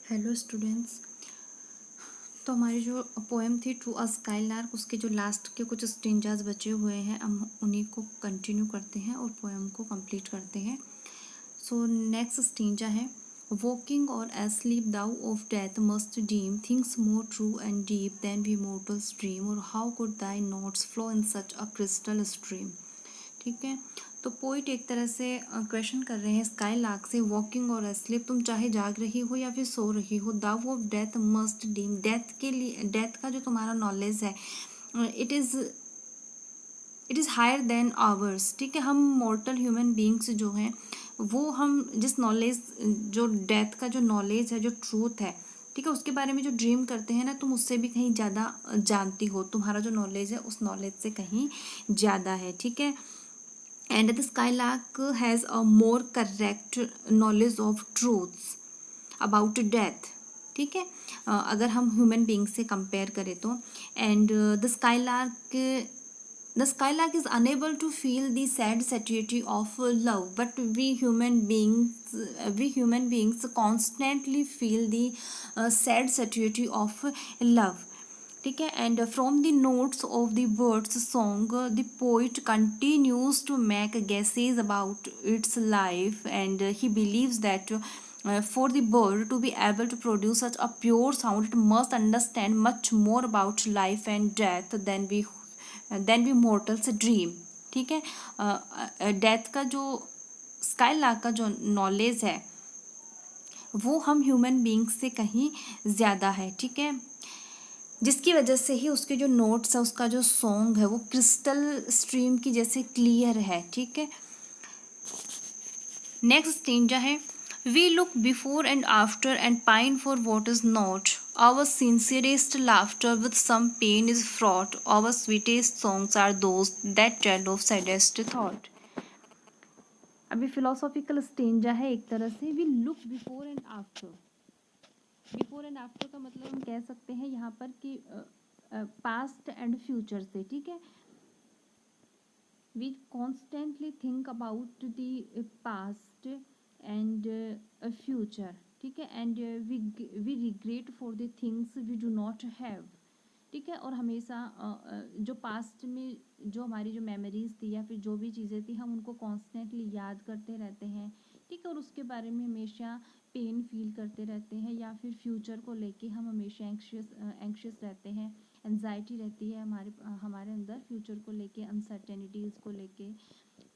Hello students. तो हमारी जो पोएम थी टू अ स्काई लार्क, उसके जो लास्ट के कुछ स्टेंजास बचे हुए हैं हम उन्हीं को कंटिन्यू करते हैं और पोएम को कंप्लीट करते हैं। सो नेक्स्ट स्टेंजा है, वॉकिंग और asleep thou of death must deem things more true and deep than we mortals dream और how could thy notes flow in such a crystal stream. ठीक है, तो poet एक तरह से क्वेश्चन कर रहे हैं स्काई लार्क से, वॉकिंग और एस्लीप, तुम चाहे जाग रही हो या फिर सो रही हो, thou of death must deem, death के लिए, डेथ का जो तुम्हारा नॉलेज है it is higher than ours. ठीक है, हम मॉर्टल ह्यूमन बींग्स जो हैं वो हम जिस नॉलेज, जो डेथ का जो नॉलेज है, जो ट्रूथ है, ठीक है, उसके बारे में जो ड्रीम करते हैं ना, तुम उससे भी कहीं ज़्यादा जानती हो, तुम्हारा जो नॉलेज है उस नॉलेज से कहीं ज़्यादा है। ठीक है, and the skylark has a more correct knowledge of truths about death। ठीक है, अगर हम ह्यूमन बींग से कंपेयर करें तो, and the skylark is unable to feel the sad satiety of love, but we human beings constantly feel the sad satiety of love। ठीक है, and from the notes of the bird's song the poet continues to make guesses about its life and he believes that for the bird to be able to produce such a pure sound it must understand much more about life and death than we mortals dream। ठीक है, death का जो sky lark का जो knowledge है वो हम human beings से कहीं ज़्यादा है। ठीक है, जिसकी वजह से ही उसके जो नोट्स है, उसका जो सॉन्ग है वो क्रिस्टल स्ट्रीम की जैसे क्लियर है। ठीक है, नेक्स्ट स्टेंजा है, we look before and after and pine for what is not, our sincerest laughter with some pain is fraught, our sweetest songs are those that tell of saddest thought. अभी philosophical stanza है एक तरह से, we look before and after. Before and after का मतलब हम कह सकते हैं यहाँ पर कि पास्ट एंड फ्यूचर से। ठीक है, we constantly think about the past and future. ठीक है, and we regret for the things we do not have. ठीक है, और हमेशा जो पास्ट में जो हमारी जो मेमोरीज थी या फिर जो भी चीज़ें थी हम उनको कॉन्स्टेंटली याद करते रहते हैं। ठीक है, और उसके बारे में हमेशा पेन फील करते रहते हैं, या फिर फ्यूचर को लेके हम हमेशा एंक्शियस रहते हैं, एंजाइटी रहती है हमारे अंदर फ्यूचर को लेके, अनसर्टेनिटीज़ को लेके।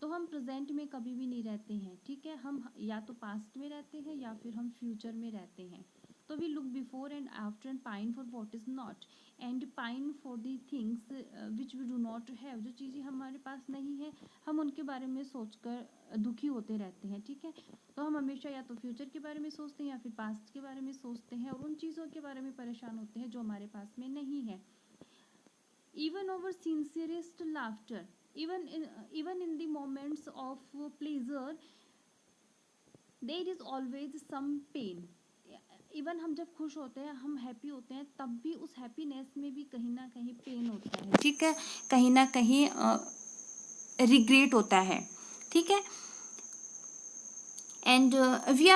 तो हम प्रेजेंट में कभी भी नहीं रहते हैं। ठीक है, हम या तो पास्ट में रहते हैं या फिर हम फ्यूचर में रहते हैं। तो we look before and after and pine for what is not and pine for the things which we do not have, जो चीज़ें हमारे पास नहीं है हम उनके बारे में सोचकर दुखी होते रहते हैं। ठीक है, तो हम हमेशा या तो फ्यूचर के बारे में सोचते हैं या फिर पास्ट के बारे में सोचते हैं और उन चीज़ों के बारे में परेशान होते हैं जो हमारे पास में नहीं है। even our sincerest laughter, even in the moments of pleasure there is always some pain। Even हम जब खुश होते हैं, हम हैप्पी होते हैं, तब भी उस हैप्पीनेस में भी कहीं ना कहीं पेन होता है। ठीक है, कहीं ना कहीं रिग्रेट होता है। ठीक है, and we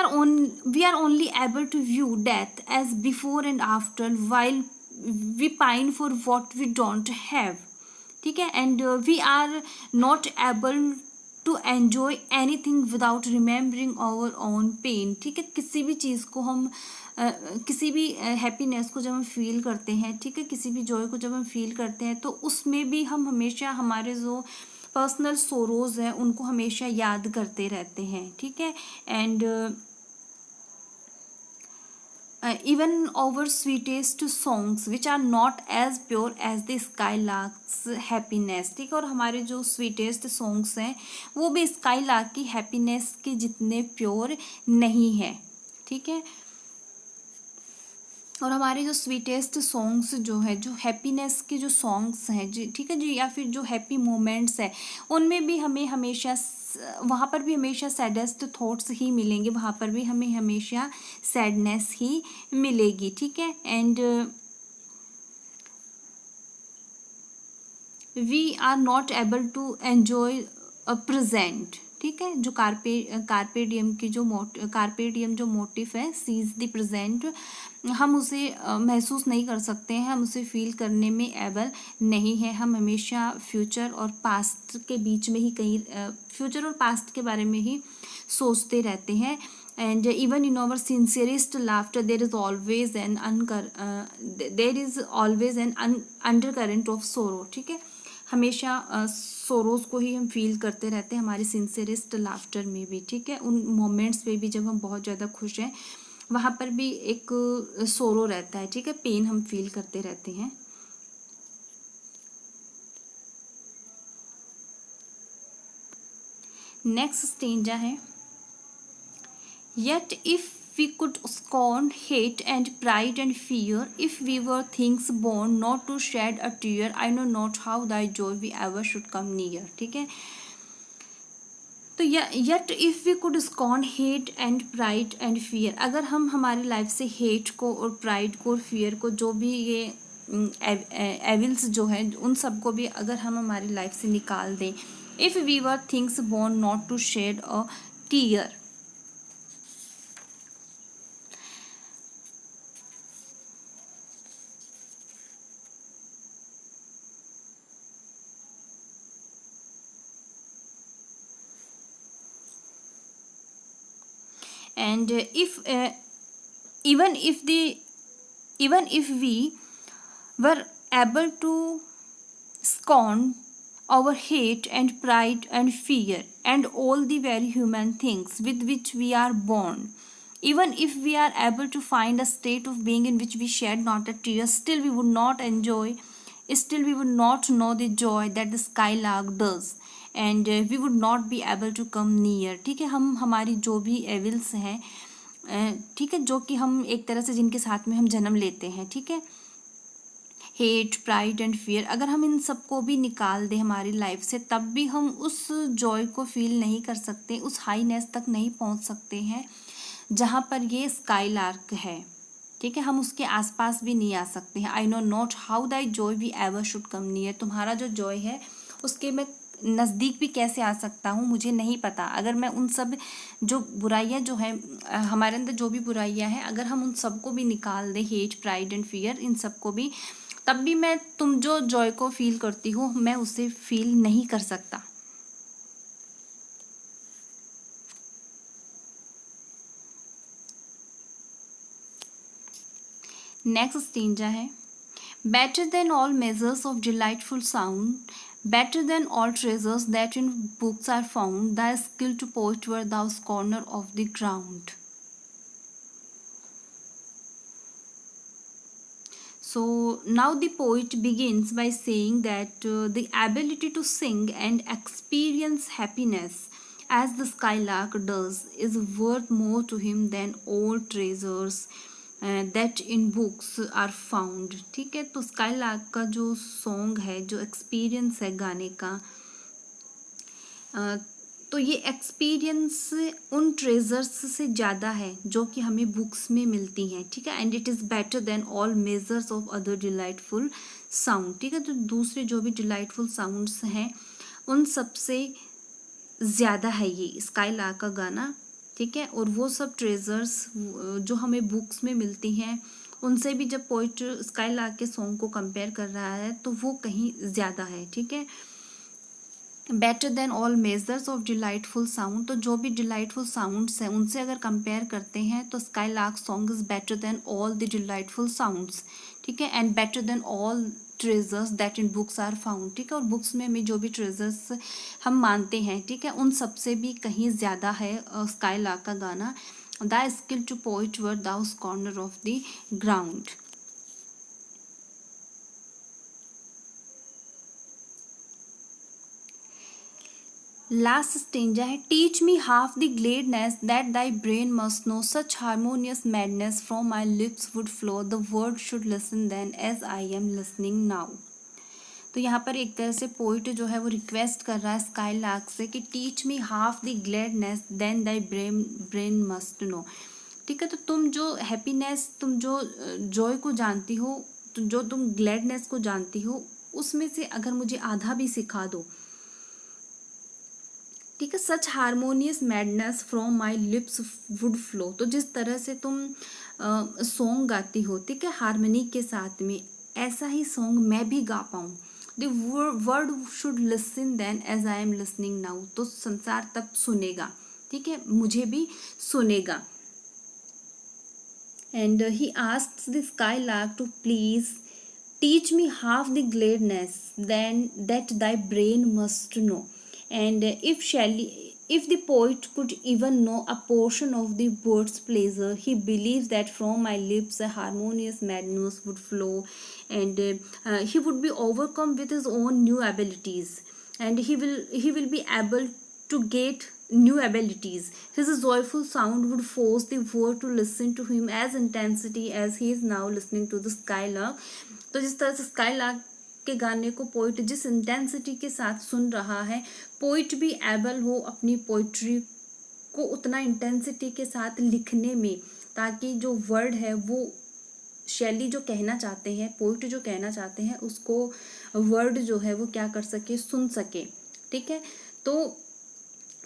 are only able to view death as before and after while we pine for what we don't have। ठीक है, and we are not able to enjoy anything without remembering our own pain। ठीक है, किसी भी चीज़ को हम किसी भी हैप्पीनेस को जब हम फील करते हैं, ठीक है, किसी भी जॉय को जब हम फील करते हैं तो उसमें भी हम हमेशा हमारे जो पर्सनल सोरोज हैं उनको हमेशा याद करते रहते हैं। ठीक है, and even our sweetest songs which are not as pure as the skylark's happiness। ठीक है, और हमारे जो स्वीटेस्ट सॉन्ग्स हैं वो भी स्काईलार्क की हैप्पीनेस के जितने प्योर नहीं है। ठीक है, और हमारे जो स्वीटेस्ट सॉन्ग्स जो है, जो हैप्पीनेस के जो सॉन्ग्स हैं जी, ठीक है जी, या फिर जो हैप्पी मोमेंट्स हैं उनमें भी हमें हमेशा वहाँ पर भी हमेशा सैडेस्ट थॉट्स ही मिलेंगे, वहाँ पर भी हमें हमेशा सैडनेस ही मिलेगी। ठीक है, and we are not able to enjoy a present. ठीक है, जो कार्पे डियम की जो कार्पे डियम जो मोटिव है, सीज द प्रेजेंट, हम उसे महसूस नहीं कर सकते हैं, हम उसे फील करने में एबल नहीं है। हम हमेशा फ्यूचर और पास्ट के बीच में ही कहीं फ्यूचर और पास्ट के बारे में ही सोचते रहते हैं। And even in our sincerest laughter there is always an undercurrent of sorrow. ठीक है, हमेशा सोरोज को ही हम फील करते रहते हैं हमारे सिंसियरेस्ट लाफ्टर में भी। ठीक है, उन मोमेंट्स पे भी जब हम बहुत ज़्यादा खुश हैं वहाँ पर भी एक सोरो रहता है। ठीक है, पेन हम फील करते रहते हैं। नेक्स्ट स्टेंजा है, Yet if we could scorn hate and pride and fear, if we were things born not to shed a tear, I know not how thy joy we ever should come near। ठीक है, तो yet if we could scorn hate and pride and fear, अगर हम हमारी life से hate को और pride को और फियर को, जो भी ये एविल्स जो है उन सबको भी अगर हम हमारी लाइफ से निकाल दें, if we were things born not to shed a tear. And if even if the even if we were able to scorn our hate and pride and fear and all the very human things with which we are born, even if we are able to find a state of being in which we shed not a tear, still we would not enjoy, still we would not know the joy that the skylark does, and we would not be able to come near. ठीक है, हम हमारी जो भी evils हैं, ठीक है, जो कि हम एक तरह से जिनके साथ में हम जन्म लेते हैं, ठीक है, हेट प्राइड एंड फियर, अगर हम इन सबको भी निकाल दें हमारी लाइफ से, तब भी हम उस जॉय को फील नहीं कर सकते, उस हाईनेस तक नहीं पहुंच सकते हैं जहाँ पर ये स्काईलार्क है। ठीक है, हम उसके आसपास भी नहीं आ सकते हैं। I know not how thy joy we ever should come near, तुम्हारा जो जॉय है उसके मैं नज़दीक भी कैसे आ सकता हूँ, मुझे नहीं पता। अगर मैं उन सब जो बुराइयाँ जो हैं हमारे अंदर, जो भी बुराइयाँ हैं, अगर हम उन सबको भी निकाल दें, हेट प्राइड एंड फियर, इन सबको भी, तब भी मैं तुम जो जॉय को फील करती हो मैं उसे फील नहीं कर सकता। नेक्स्ट स्टेंजा है, better than all measures of delightful sound, better than all treasures that in books are found, thy skill to poet were thou scorner of the ground। So now the poet begins by saying that the ability to sing and experience happiness as the skylark does is worth more to him than all treasures that in books are found. ठीक है, तो skylark का जो song है, जो experience है गाने का, तो ये एक्सपीरियंस उन ट्रेजर्स से ज़्यादा है जो कि हमें बुक्स में मिलती हैं। ठीक है, and it is better than all measures of other delightful sound. ठीक है, तो दूसरे जो भी डिलाइटफुल साउंड्स हैं उन सबसे ज़्यादा है ये स्काईलार्क का गाना। ठीक है, और वो सब ट्रेजर्स जो हमें बुक्स में मिलती हैं उनसे भी जब पोइट स्काईलार्क के सॉन्ग को कंपेयर कर रहा है तो वो कहीं ज़्यादा है। ठीक है, better than all measures of delightful sound, तो जो भी डिलाइटफुल साउंड्स हैं उनसे अगर कंपेयर करते हैं तो skylark song is better than all the delightful sounds. ठीक है, and better than all treasures that in books are found. ठीक है, और बुक्स में हमें जो भी ट्रेजर्स हम मानते हैं, ठीक है, उन सबसे भी कहीं ज़्यादा है स्काईलार्क का गाना। The skill to poet were thou scorner of the ground. Last stanza है, teach me half the gladness that thy brain must know, such harmonious madness from my lips would flow, the world should listen then as I am listening now. तो यहाँ पर एक तरह से poet जो है वो रिक्वेस्ट कर रहा है स्काईलार्क से कि teach me half the gladness then thy brain must know. ठीक है, तो तुम जो हैप्पीनेस, तुम जो जॉय को जानती हो, तो जो तुम ग्लैडनेस को जानती हो, उसमें से अगर मुझे आधा भी सिखा दो। ठीक है, such harmonious madness from my lips would flow. तो जिस तरह से तुम सॉन्ग गाती हो, ठीक है, हारमोनी के साथ में, ऐसा ही सॉन्ग मैं भी गा पाऊँ। The world should listen then as I am listening now. तो संसार तब सुनेगा, ठीक है, मुझे भी सुनेगा। And he asks the skylark to please teach me half the gladness then that thy brain must know. And if the poet could even know a portion of the bird's pleasure, he believes that from my lips a harmonious madness would flow, and he would be overcome with his own new abilities, and he will be able to get new abilities. His joyful sound would force the world to listen to him as intensity as he is now listening to the skylark. तो जिस तरह से skylark के गाने को poet जिस intensity के साथ सुन रहा है, पोइट भी एबल हो अपनी पोइट्री को उतना इंटेंसिटी के साथ लिखने में, ताकि जो वर्ड है वो शैली जो कहना चाहते हैं, पोइट जो कहना चाहते हैं, उसको वर्ड जो है वो क्या कर सके, सुन सके। ठीक है, तो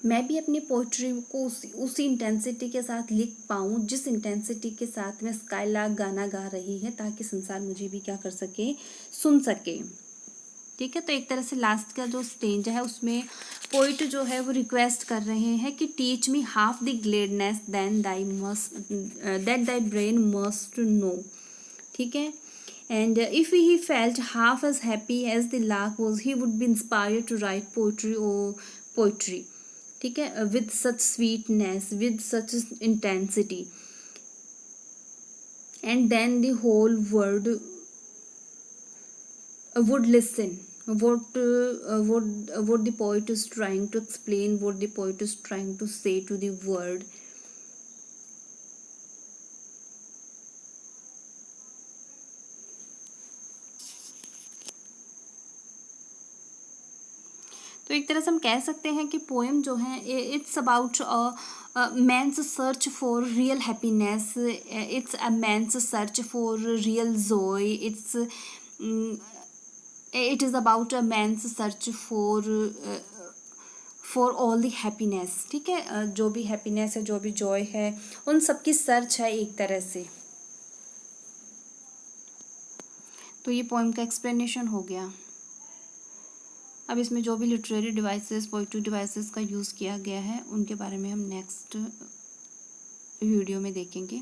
मैं भी अपनी पोइट्री को उसी इंटेंसिटी के साथ लिख पाऊँ जिस इंटेंसिटी के साथ में स्काईलार्क गाना गा रही है, ताकि संसार मुझे भी क्या कर सके, सुन सके। ठीक है, तो एक तरह से लास्ट का जो स्टेज है उसमें पोइट जो है वो रिक्वेस्ट कर रहे हैं कि teach me half the gladness then that thy brain must know. ठीक है, and if he felt half as happy as the lark was, he would be inspired to write poetry, ठीक है, with such sweetness, with such intensity, and then the whole world would listen what the poet is trying to explain, what the poet is trying to say to the world. तो एक तरह से हम कह सकते हैं कि पोएम जो है it's about man's search for real happiness, it's a man's search for real joy, it is about a man's search for all the happiness. ठीक है, जो भी हैप्पीनेस है, जो भी जॉय है, उन सबकी सर्च है एक तरह से। तो ये पोएम का एक्सप्लेनेशन हो गया। अब इसमें जो भी लिटरेरी डिवाइसेस, पोइट्री डिवाइसेस का यूज़ किया गया है, उनके बारे में हम नेक्स्ट वीडियो में देखेंगे।